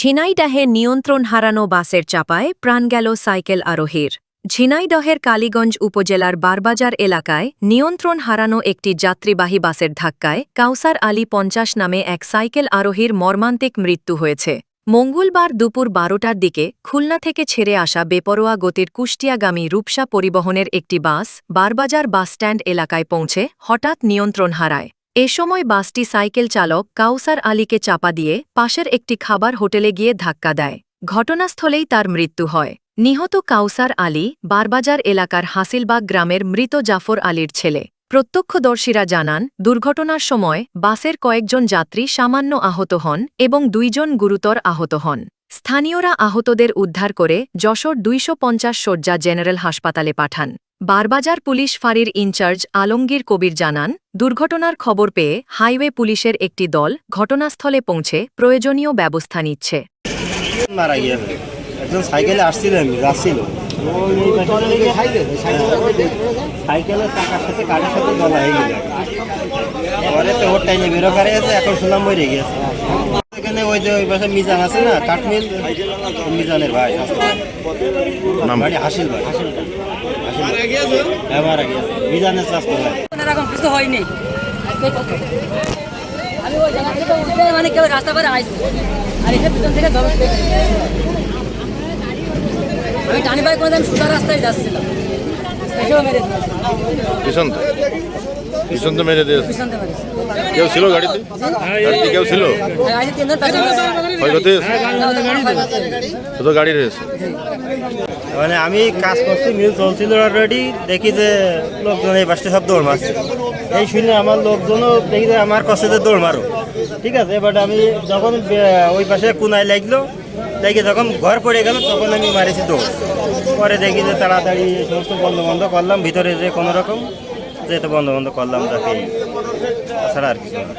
ঝিনাইদহে নিয়ন্ত্রণ হারানো বাসের চাপায় প্রাণ গেল সাইকেল আরোহীর। ঝিনাইদহের কালীগঞ্জ উপজেলার বারবাজার এলাকায় নিয়ন্ত্রণ হারানো একটি যাত্রীবাহী বাসের ধাক্কায় কাউসার আলী ৫০ নামে এক সাইকেল আরোহীর মর্মান্তিক মৃত্যু হয়েছে। মঙ্গলবার দুপুর ১২টার দিকে খুলনা থেকে ছেড়ে আসা বেপরোয়া গতির কুষ্টিয়াগামী রূপসা পরিবহনের একটি বাস বারবাজার বাসস্ট্যান্ড এলাকায় পৌঁছে হঠাৎ নিয়ন্ত্রণ হারায়। এ সময় বাসটি সাইকেল চালক কাউসার আলীকে চাপা দিয়ে পাশের একটি খাবার হোটেলে গিয়ে ধাক্কা দেয়। ঘটনাস্থলেই তার মৃত্যু হয়। নিহত কাউসার আলী বারবাজার এলাকার হাসিলবাগ গ্রামের মৃত জাফর আলীর ছেলে। প্রত্যক্ষদর্শীরা জানান, দুর্ঘটনার সময় বাসের কয়েকজন যাত্রী সামান্য আহত হন এবং ২ জন গুরুতর আহত হন। স্থানীয়রা আহতদের উদ্ধার করে যশোর ২৫০ শয্যা জেনারেল হাসপাতালে পাঠান। বারবাজার পুলিশ ফাঁড়ির ইনচার্জ আলমগীর কবির জানান, দুর্ঘটনার খবর পেয়ে হাইওয়ে পুলিশের একটি দল ঘটনাস্থলে পৌঁছে প্রয়োজনীয় ব্যবস্থা নিচ্ছে। একজন সাইকেলে আসছিলেন, যাচ্ছিল, সাইকেলের চাকার সাথে কাঠের সাথে গলা হয়ে গেল। পরে তো ওর টাইমে বেরো করে গেছে, এখন শুনলাম বই রেগে গেছে। এখানে ওই যে ওই পাশে মিজান আছে না, কাঠমিল, মিজানের ভাই বাড়ি হাসিল ভাই, হ্যাঁ মারা গিয়েছে, মিজানের স্বাস্থ্য ভাই। এরকম কিছু হয়নি। আমি ওই জায়গা থেকে উঠে মানে কেউ রাস্তা পারে আসছে, আর এসে পিছন থেকে ধরো আমি টানি বাইক করে আমি সোজা রাস্তায় যাচ্ছিলাম, এসেও মেরে পিছন তো মেরে দিয়েছে। পিছন থেকে মেরেছে। কেউ ছিল গাড়িতে? গাড়িতে কেউ ছিল? গাড়ি ৩ জন প্যাসেঞ্জার তো গাড়ি রয়েছে। মানে আমি কাজ করছি, মিল চলছিল অলরেডি, দেখি যে লোকজন এই বাসটা সব দৌড় মারছে। এই শুনে আমার লোকজনও দেখি যে আমার কাছে যে দৌড় মারো, ঠিক আছে। এবার আমি যখন ওই পাশে কোনায় লাগলো, দেখি যখন ঘর পড়ে গেল তখন আমি মারেছি দৌড়। পরে দেখি যে তাড়াতাড়ি সমস্ত বন্ধ করলাম, ভিতরে যে কোনো রকম যেহেতু বন্ধ করলাম, তাকে তাছাড়া আর কিছু না।